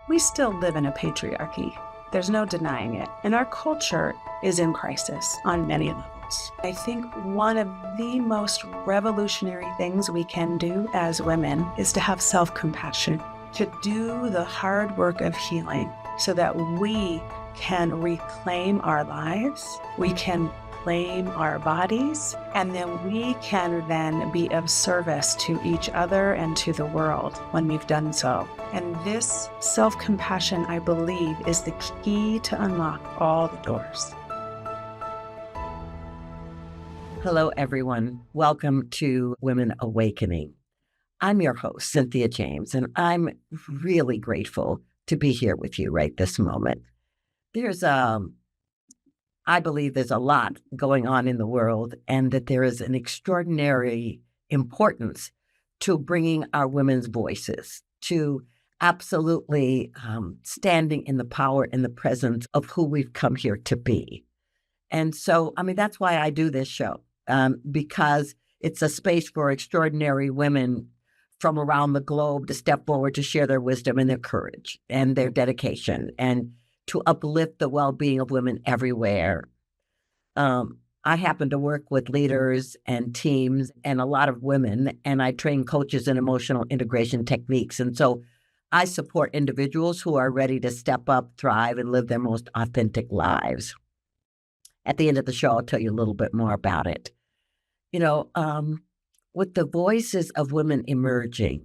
We still live in a patriarchy. There's no denying it. And our culture is in crisis on many levels. I think one of the most revolutionary things we can do as women is to have self-compassion, to do the hard work of healing so that we can reclaim our lives, we can claim our bodies, and then we can then be of service to each other and to the world when we've done so. And this self-compassion, I believe, is the key to unlock all the doors. Hello, everyone. Welcome to Women Awakening. I'm your host, Cynthia James, and I'm really grateful to be here with you right this moment. I believe there's a lot going on in the world, and that there is an extraordinary importance to bringing our women's voices, to absolutely standing in the power and the presence of who we've come here to be. And so, that's why I do this show, because it's a space for extraordinary women from around the globe to step forward to share their wisdom and their courage and their dedication and to uplift the well-being of women everywhere. I happen to work with leaders and teams and a lot of women, and I train coaches in emotional integration techniques. And so I support individuals who are ready to step up, thrive, and live their most authentic lives. At the end of the show, I'll tell you a little bit more about it. With the voices of women emerging,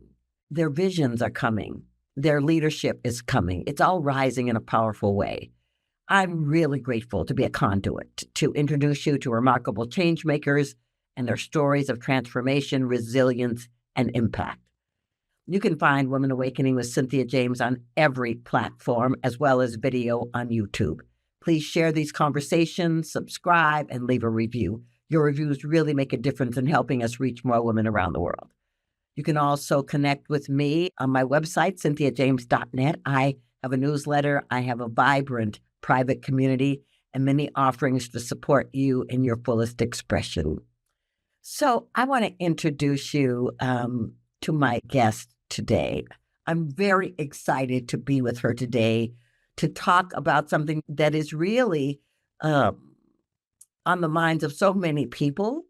their visions are coming. Their leadership is coming. It's all rising in a powerful way. I'm really grateful to be a conduit to introduce you to remarkable change makers and their stories of transformation, resilience, and impact. You can find Women Awakening with Cynthia James on every platform, as well as video on YouTube. Please share these conversations, subscribe, and leave a review. Your reviews really make a difference in helping us reach more women around the world. You can also connect with me on my website, cynthiajames.net. I have a newsletter. I have a vibrant private community and many offerings to support you in your fullest expression. So I want to introduce you to my guest today. I'm very excited to be with her today to talk about something that is really on the minds of so many people.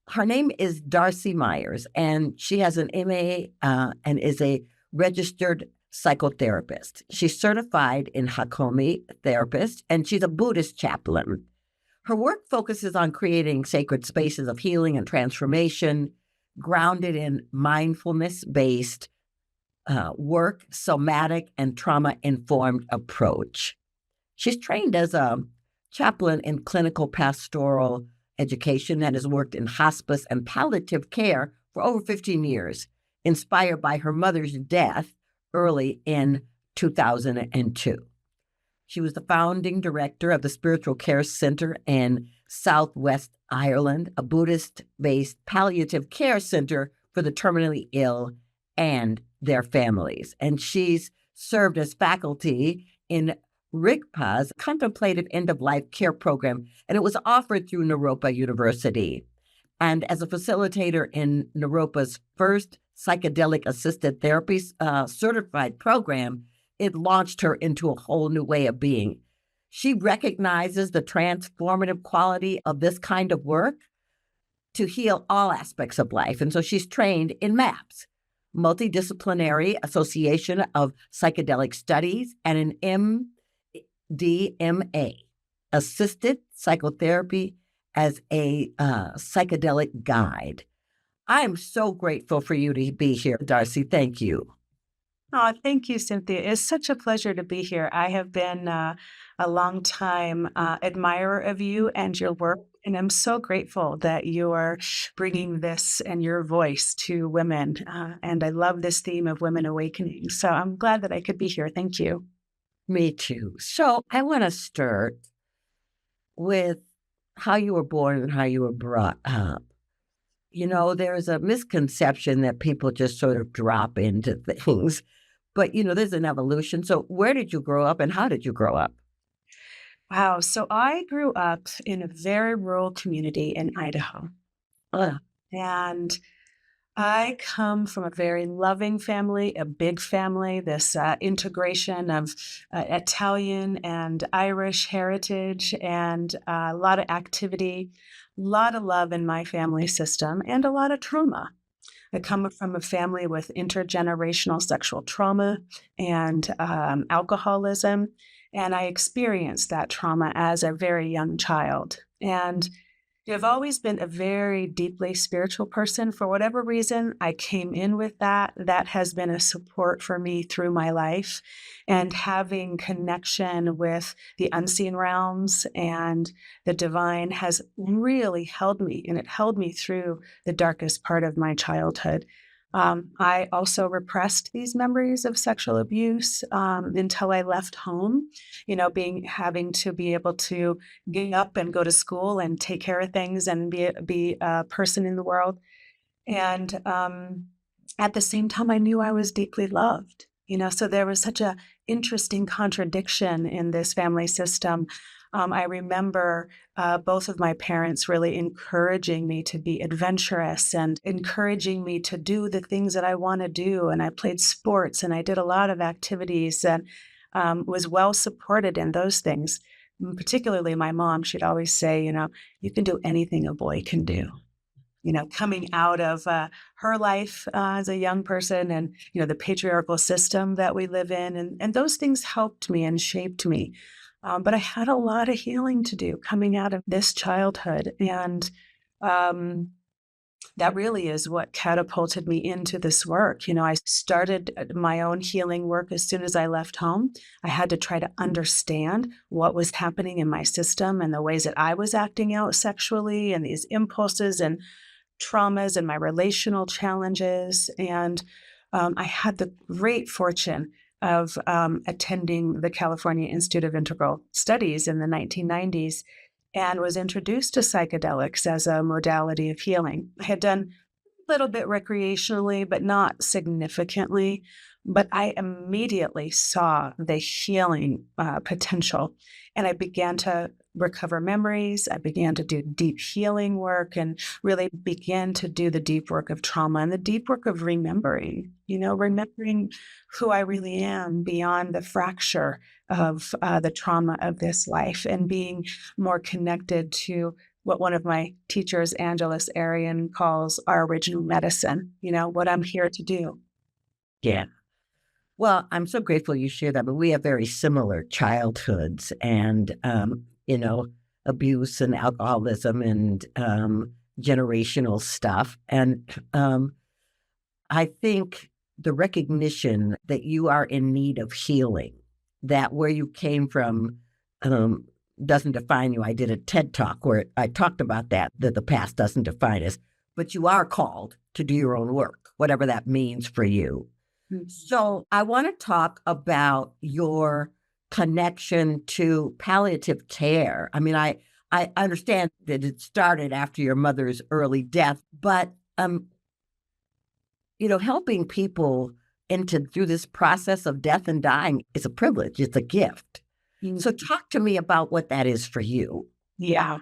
Her name is Darci Meyers, and she has an MA and is a registered psychotherapist. She's certified in Hakomi therapist, and she's a Buddhist chaplain. Her work focuses on creating sacred spaces of healing and transformation, grounded in mindfulness-based work, somatic, and trauma-informed approach. She's trained as a chaplain in clinical pastoral education and has worked in hospice and palliative care for over 15 years, inspired by her mother's death early in 2002. She was the founding director of the Spiritual Care Center in Southwest Ireland, a Buddhist-based palliative care center for the terminally ill and their families. And she's served as faculty in Repressed contemplative end-of-life care program, and it was offered through Naropa University. And as a facilitator in Naropa's first psychedelic-assisted therapy certified program, it launched her into a whole new way of being. She recognizes the transformative quality of this kind of work to heal all aspects of life. And so she's trained in MAPS, Multidisciplinary Association of Psychedelic Studies, and an MDMA, Assisted Psychotherapy as a psychedelic guide. I am so grateful for you to be here, Darci. Thank you. Oh, thank you, Cynthia. It's such a pleasure to be here. I have been a long time admirer of you and your work, and I'm so grateful that you are bringing this and your voice to women. And I love this theme of women awakening. So I'm glad that I could be here. Thank you. Me too. So I want to start with how you were born and how you were brought up. There's a misconception that people just sort of drop into things, but, there's an evolution. So where did you grow up and how did you grow up? Wow. So I grew up in a very rural community in Idaho. And I come from a very loving family, a big family, this integration of Italian and Irish heritage, and a lot of activity, a lot of love in my family system, and a lot of trauma. I come from a family with intergenerational sexual trauma and alcoholism, and I experienced that trauma as a very young child. And I've always been a very deeply spiritual person. For whatever reason, I came in with that. That has been a support for me through my life. And having connection with the unseen realms and the divine has really held me, and it held me through the darkest part of my childhood. I also repressed these memories of sexual abuse until I left home, having to be able to get up and go to school and take care of things and be a person in the world. And at the same time, I knew I was deeply loved. So there was such a interesting contradiction in this family system. I remember both of my parents really encouraging me to be adventurous and encouraging me to do the things that I want to do. And I played sports and I did a lot of activities and was well supported in those things. Particularly my mom, she'd always say, you can do anything a boy can do. Coming out of her life as a young person and, the patriarchal system that we live in. And those things helped me and shaped me. But I had a lot of healing to do coming out of this childhood. And that really is what catapulted me into this work. I started my own healing work as soon as I left home. I had to try to understand what was happening in my system and the ways that I was acting out sexually and these impulses and traumas and my relational challenges. And I had the great fortune of attending the California Institute of Integral Studies in the 1990s and was introduced to psychedelics as a modality of healing. I had done a little bit recreationally, but not significantly. But I immediately saw the healing potential, and I began to recover memories. I began to do deep healing work and really began to do the deep work of trauma and the deep work of remembering, remembering who I really am beyond the fracture of the trauma of this life and being more connected to what one of my teachers, Angeles Arian, calls our original medicine, what I'm here to do. Yeah. Well, I'm so grateful you shared that, but we have very similar childhoods and, abuse and alcoholism and generational stuff. And I think the recognition that you are in need of healing, that where you came from doesn't define you. I did a TED Talk where I talked about that the past doesn't define us, but you are called to do your own work, whatever that means for you. So I want to talk about your connection to palliative care. I mean, I understand that it started after your mother's early death, but helping people through this process of death and dying is a privilege. It's a gift. So talk to me about what that is for you. Yeah.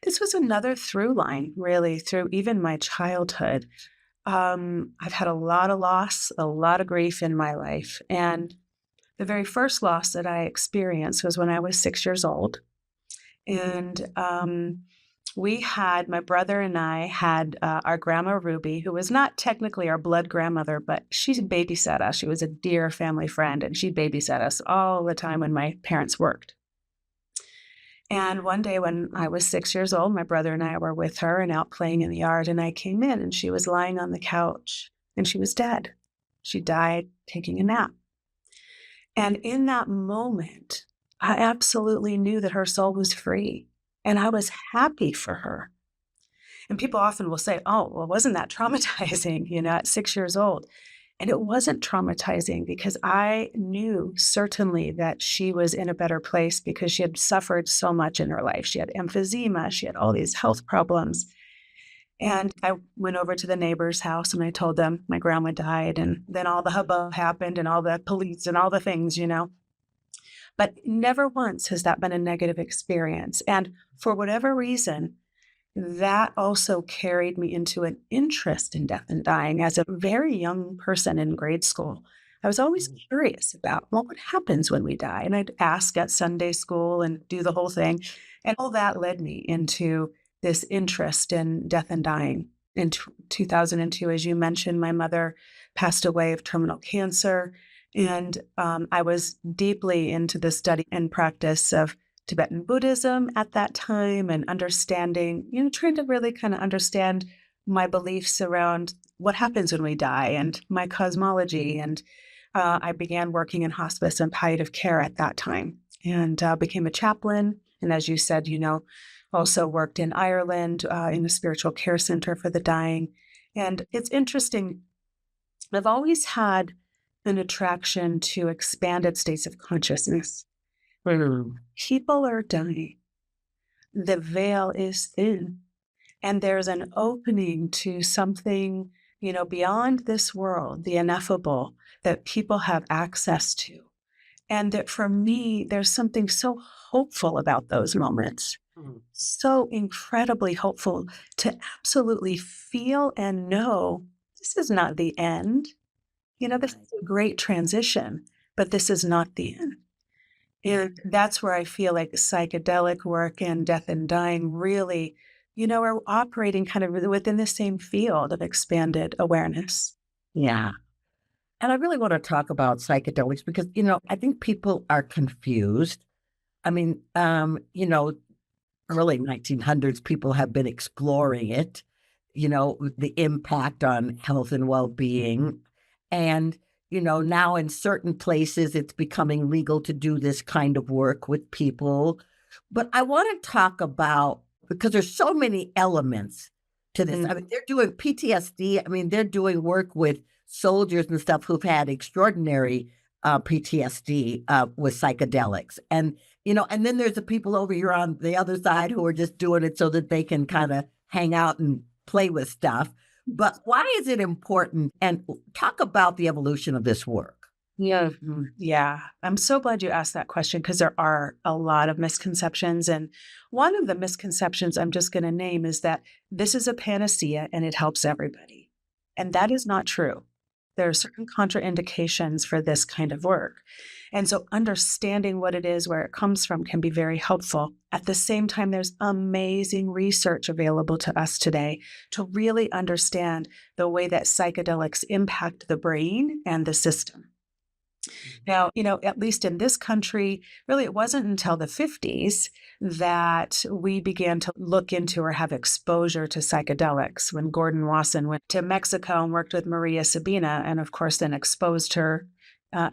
This was another through line, really, through even my childhood. I've had a lot of loss, a lot of grief in my life. And the very first loss that I experienced was when I was 6 years old. And my brother and I had our grandma Ruby, who was not technically our blood grandmother, but she babysat us. She was a dear family friend, and she babysat us all the time when my parents worked. And one day when I was 6 years old, my brother and I were with her and out playing in the yard, and I came in and she was lying on the couch and she was dead. She died taking a nap. And in that moment, I absolutely knew that her soul was free and I was happy for her. And people often will say, oh, well, wasn't that traumatizing, at 6 years old? And it wasn't traumatizing because I knew certainly that she was in a better place because she had suffered so much in her life. She had emphysema, she had all these health problems. And I went over to the neighbor's house and I told them my grandma died. And then all the hubbub happened and all the police and all the things, But never once has that been a negative experience. And for whatever reason, that also carried me into an interest in death and dying as a very young person in grade school. I was always curious about, well, what happens when we die? And I'd ask at Sunday school and do the whole thing. And all that led me into this interest in death and dying. In 2002, as you mentioned, my mother passed away of terminal cancer. And I was deeply into the study and practice of Tibetan Buddhism at that time and understanding, trying to really kind of understand my beliefs around what happens when we die and my cosmology. And I began working in hospice and palliative care at that time and became a chaplain. And as you said, also worked in Ireland in a spiritual care center for the dying. And it's interesting. I've always had an attraction to expanded states of consciousness. People are dying. The veil is thin, and there's an opening to something, beyond this world, the ineffable, that people have access to. And that for me, there's something so hopeful about those moments. So incredibly hopeful to absolutely feel and know this is not the end. This is a great transition, but this is not the end. And that's where I feel like psychedelic work and death and dying really, are operating kind of within the same field of expanded awareness. Yeah. And I really want to talk about psychedelics because, I think people are confused. I mean, early 1900s, people have been exploring it, the impact on health and well-being. And, now in certain places, it's becoming legal to do this kind of work with people. But I want to talk about, because there's so many elements to this. I mean, they're doing PTSD. I mean, they're doing work with soldiers and stuff who've had extraordinary PTSD with psychedelics. And, and then there's the people over here on the other side who are just doing it so that they can kind of hang out and play with stuff. But why is it important? And talk about the evolution of this work. Yeah. Yeah. I'm so glad you asked that question because there are a lot of misconceptions. And one of the misconceptions I'm just going to name is that this is a panacea and it helps everybody. And that is not true. There are certain contraindications for this kind of work. And so understanding what it is, where it comes from, can be very helpful. At the same time, there's amazing research available to us today to really understand the way that psychedelics impact the brain and the system. Now, at least in this country, really, it wasn't until the 50s that we began to look into or have exposure to psychedelics when Gordon Wasson went to Mexico and worked with Maria Sabina, and of course, then exposed her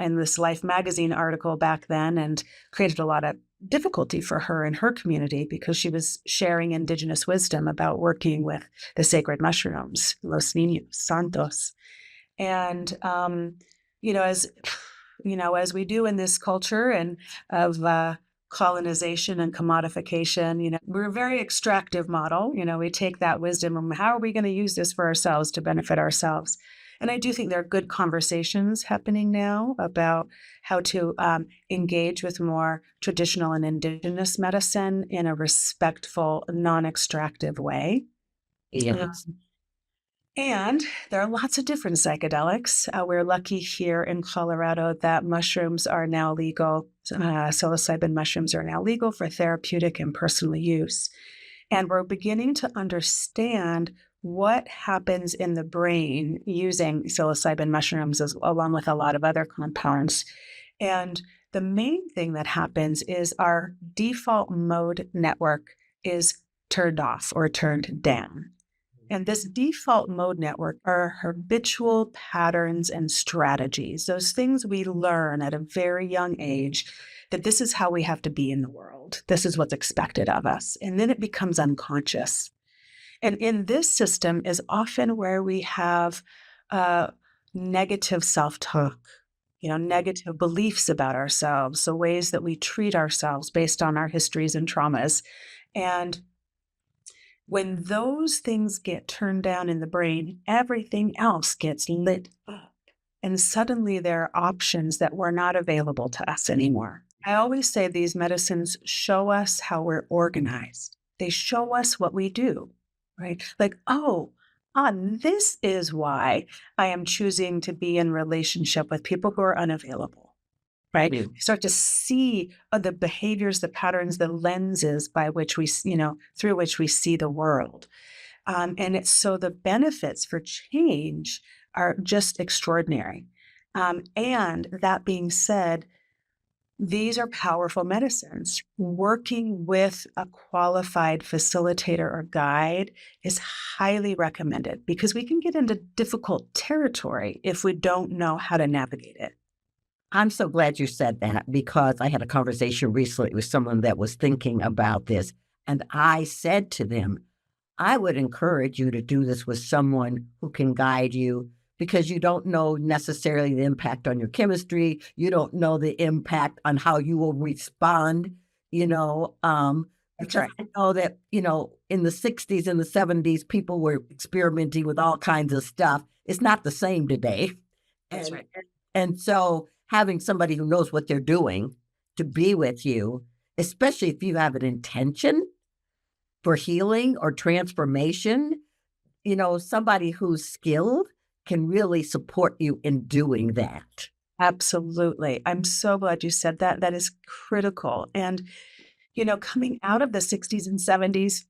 in this Life magazine article back then and created a lot of difficulty for her and her community because she was sharing indigenous wisdom about working with the sacred mushrooms, Los Niños Santos. And, as we do in this culture and of colonization and commodification, we're a very extractive model. We take that wisdom and how are we going to use this for ourselves to benefit ourselves? And I do think there are good conversations happening now about how to engage with more traditional and indigenous medicine in a respectful, non-extractive way. Yes. And there are lots of different psychedelics. We're lucky here in Colorado that mushrooms are now legal. Psilocybin mushrooms are now legal for therapeutic and personal use. And we're beginning to understand what happens in the brain using psilocybin mushrooms along with a lot of other compounds. And the main thing that happens is our default mode network is turned off or turned down. And this default mode network are habitual patterns and strategies, those things we learn at a very young age, that this is how we have to be in the world. This is what's expected of us. And then it becomes unconscious. And in this system is often where we have negative self-talk, negative beliefs about ourselves, so ways that we treat ourselves based on our histories and traumas. And when those things get turned down in the brain, everything else gets lit up. And suddenly there are options that were not available to us anymore. I always say these medicines show us how we're organized. They show us what we do, right? Like, this is why I am choosing to be in relationship with people who are unavailable, right? Yeah. You start to see the behaviors, the patterns, the lenses by which we, through which we see the world. And it's so the benefits for change are just extraordinary. And that being said, these are powerful medicines. Working with a qualified facilitator or guide is highly recommended because we can get into difficult territory if we don't know how to navigate it. I'm so glad you said that because I had a conversation recently with someone that was thinking about this. And I said to them, I would encourage you to do this with someone who can guide you because you don't know necessarily the impact on your chemistry. You don't know the impact on how you will respond, you know. That's Because right. I know that, in the 60s and the 70s, people were experimenting with all kinds of stuff. It's not the same today. That's And, right. and so having somebody who knows what they're doing to be with you, especially if you have an intention for healing or transformation, somebody who's skilled can really support you in doing that. Absolutely. I'm so glad you said that. That is critical. And, coming out of the 60s and 70s,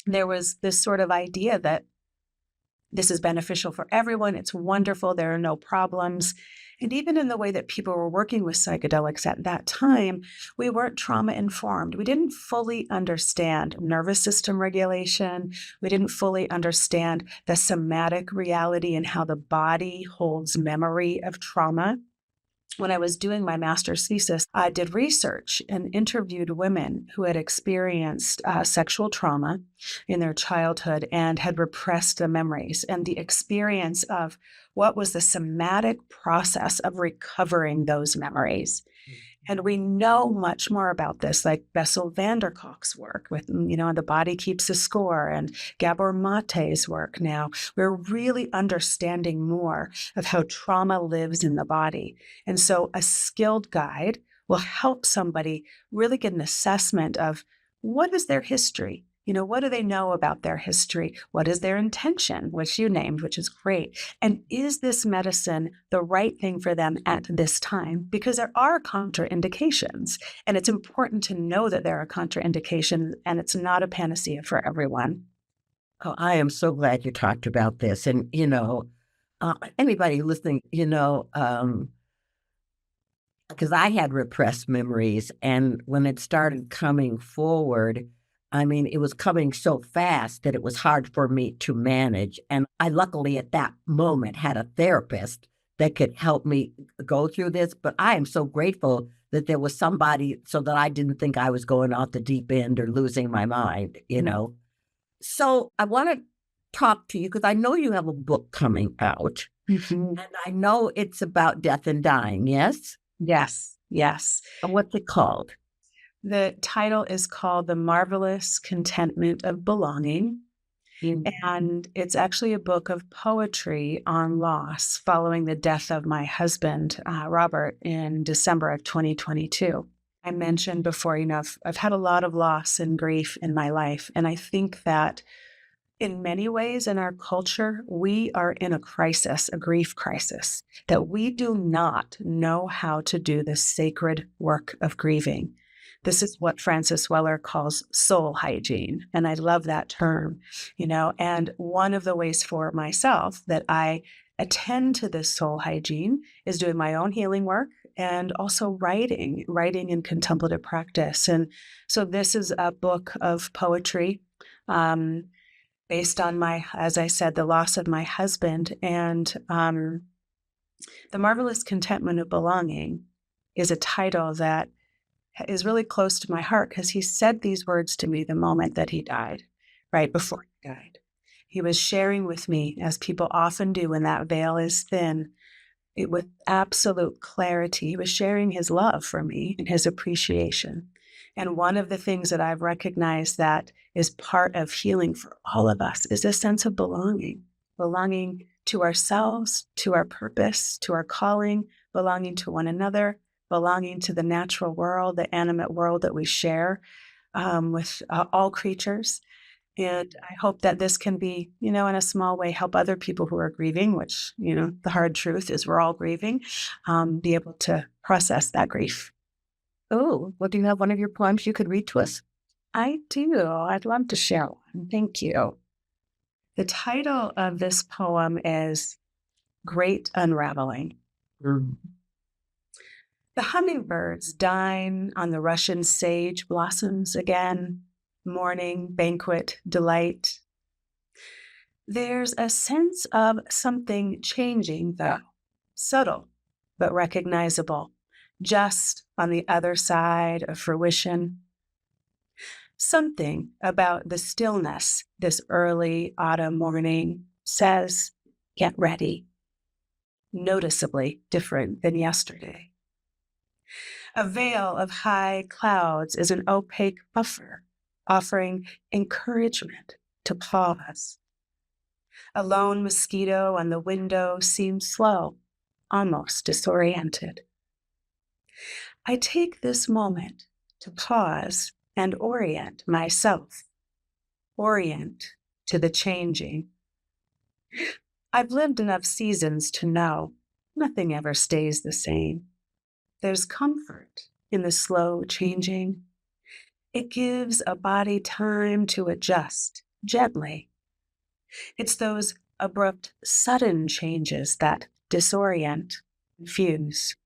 there was this sort of idea that this is beneficial for everyone. It's wonderful. There are no problems. And even in the way that people were working with psychedelics at that time, we weren't trauma informed. We didn't fully understand nervous system regulation. We didn't fully understand the somatic reality and how the body holds memory of trauma. When I was doing my master's thesis, I did research and interviewed women who had experienced sexual trauma in their childhood and had repressed the memories and the experience of what was the somatic process of recovering those memories. And we know much more about this, like Bessel van der Kolk's work with, The Body Keeps a Score, and Gabor Mate's work now. We're really understanding more of how trauma lives in the body. And so a skilled guide will help somebody really get an assessment of what is their history. What do they know about their history? What is their intention, which you named, which is great? And is this medicine the right thing for them at this time? Because there are contraindications, and it's important to know that there are contraindications, and it's not a panacea for everyone. Oh, I am so glad you talked about this. And, anybody listening, because I had repressed memories. And when it started coming forward, I mean, it was coming so fast that it was hard for me to manage. And I luckily at that moment had a therapist that could help me go through this. But I am so grateful that there was somebody so that I didn't think I was going off the deep end or losing my mind. So I want to talk to you because I know you have a book coming out. Mhm. And I know it's about death and dying, yes? Yes, yes. And what's it called? The title is called The Marvelous Contentment of Belonging. And it's actually a book of poetry on loss following the death of my husband, Robert, in December of 2022. I mentioned before, I've had a lot of loss and grief in my life. And I think that in many ways in our culture, we are in a crisis, a grief crisis, that we do not know how to do the sacred work of grieving. This is what Francis Weller calls soul hygiene. And I love that term, and one of the ways for myself that I attend to this soul hygiene is doing my own healing work and also writing in contemplative practice. And so this is a book of poetry. Based on as I said, the loss of my husband. And The Marvelous Contentment of Belonging is a title that is really close to my heart because he said these words to me the moment that he died, right before he died. He was sharing with me, as people often do when that veil is thin, with absolute clarity. He was sharing his love for me and his appreciation. And one of the things that I've recognized that is part of healing for all of us is a sense of belonging to ourselves, to our purpose, to our calling, belonging to one another, belonging to the natural world, the animate world that we share. with all creatures. And I hope that this can be, in a small way, help other people who are grieving, which, the hard truth is we're all grieving, be able to process that grief. Oh, well, do you have one of your poems you could read to us? I do. I'd love to share one. Thank you. The title of this poem is Great Unraveling. Mm. The hummingbirds dine on the Russian sage blossoms again, morning, banquet, delight. There's a sense of something changing, though, subtle but recognizable, just on the other side of fruition. Something about the stillness this early autumn morning says, get ready. Noticeably different than yesterday. A veil of high clouds is an opaque buffer, offering encouragement to pause. A lone mosquito on the window seems slow, almost disoriented. I take this moment to pause and orient myself, orient to the changing. I've lived enough seasons to know nothing ever stays the same. There's comfort in the slow changing. It gives a body time to adjust gently. It's those abrupt, sudden changes that disorient, confuse.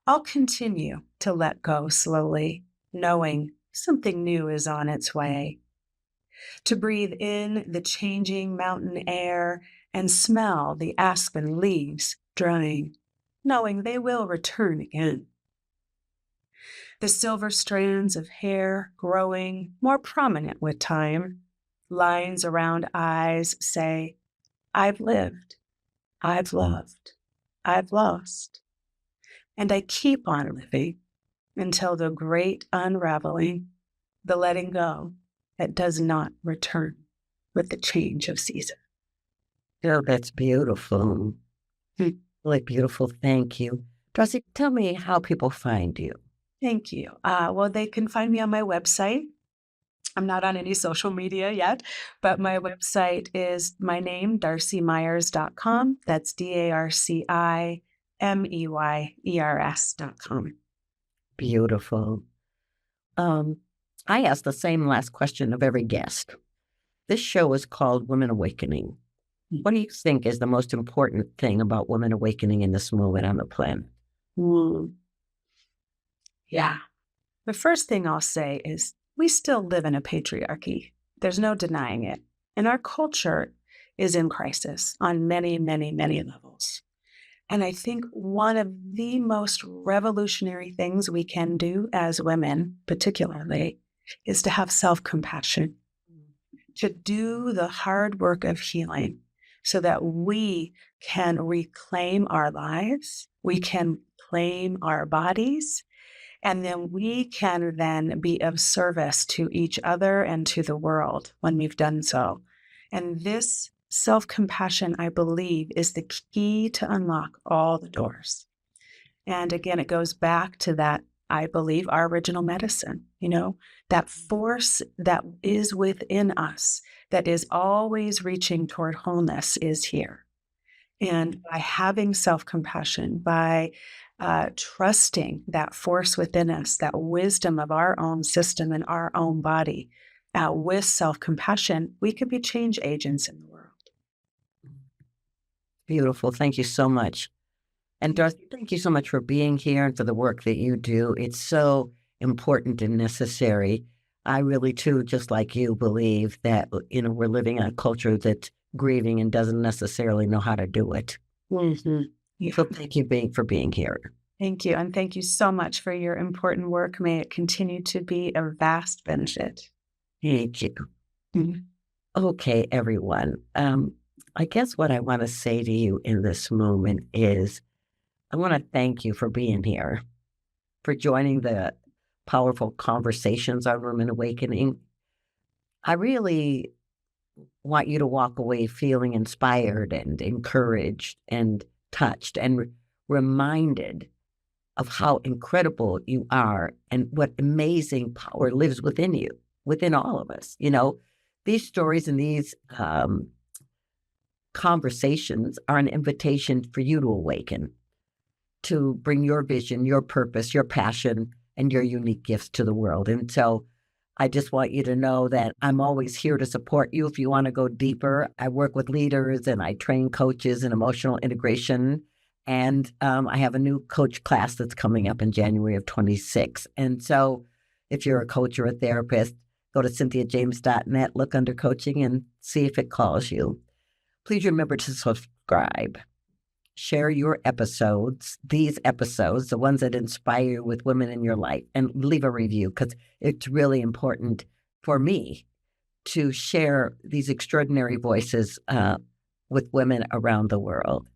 I'll continue to let go slowly, knowing something new is on its way. To breathe in the changing mountain air and smell the aspen leaves drying, knowing they will return again. The silver strands of hair growing more prominent with time, lines around eyes say, I've lived, I've loved, I've lost. And I keep on living until the great unraveling, the letting go that does not return with the change of season. Oh, that's beautiful. Really beautiful. Thank you. Darci, tell me how people find you. Thank you. Well, they can find me on my website. I'm not on any social media yet, but my website is my name, darcimeyers.com. That's DarciMeyers.com. Beautiful. I ask the same last question of every guest. This show is called Women Awakening. What do you think is the most important thing about women awakening in this moment on the planet? Yeah. The first thing I'll say is we still live in a patriarchy. There's no denying it. And our culture is in crisis on many, many, many levels. And I think one of the most revolutionary things we can do as women, particularly, is to have self-compassion, to do the hard work of healing so that we can reclaim our lives, we can claim our bodies, and then we can then be of service to each other and to the world when we've done so. And this self-compassion, I believe, is the key to unlock all the doors. And again, it goes back to that, I believe, our original medicine, that force that is within us, that is always reaching toward wholeness is here. And by having self-compassion, by trusting that force within us, that wisdom of our own system and our own body, with self-compassion, we could be change agents in the world. Beautiful. Thank you so much. And Darci, thank you so much for being here and for the work that you do. It's so important and necessary. I really, too, just like you, believe that, we're living in a culture that's grieving and doesn't necessarily know how to do it. Mm-hmm. Yeah. So thank you for being here. Thank you. And thank you so much for your important work. May it continue to be a vast benefit. Thank you. Mm-hmm. Okay, everyone. I guess what I want to say to you in this moment is I want to thank you for being here, for joining the powerful conversations on Women Awakening. I really want you to walk away feeling inspired and encouraged and touched and reminded of how incredible you are and what amazing power lives within you, within all of us. These stories and these conversations are an invitation for you to awaken, to bring your vision, your purpose, your passion, and your unique gifts to the world. And so I just want you to know that I'm always here to support you if you want to go deeper. I work with leaders and I train coaches in emotional integration. And I have a new coach class that's coming up in January of 26. And so if you're a coach or a therapist, go to cynthiajames.net, look under coaching and see if it calls you. Please remember to subscribe. Share your episodes, these episodes, the ones that inspire you with women in your life, and leave a review because it's really important for me to share these extraordinary voices with women around the world.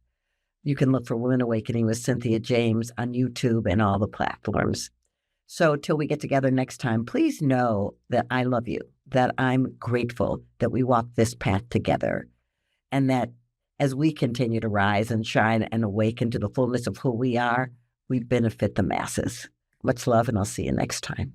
You can look for Women Awakening with Cynthia James on YouTube and all the platforms. So till we get together next time, please know that I love you, that I'm grateful that we walk this path together, and that as we continue to rise and shine and awaken to the fullness of who we are, we benefit the masses. Much love, and I'll see you next time.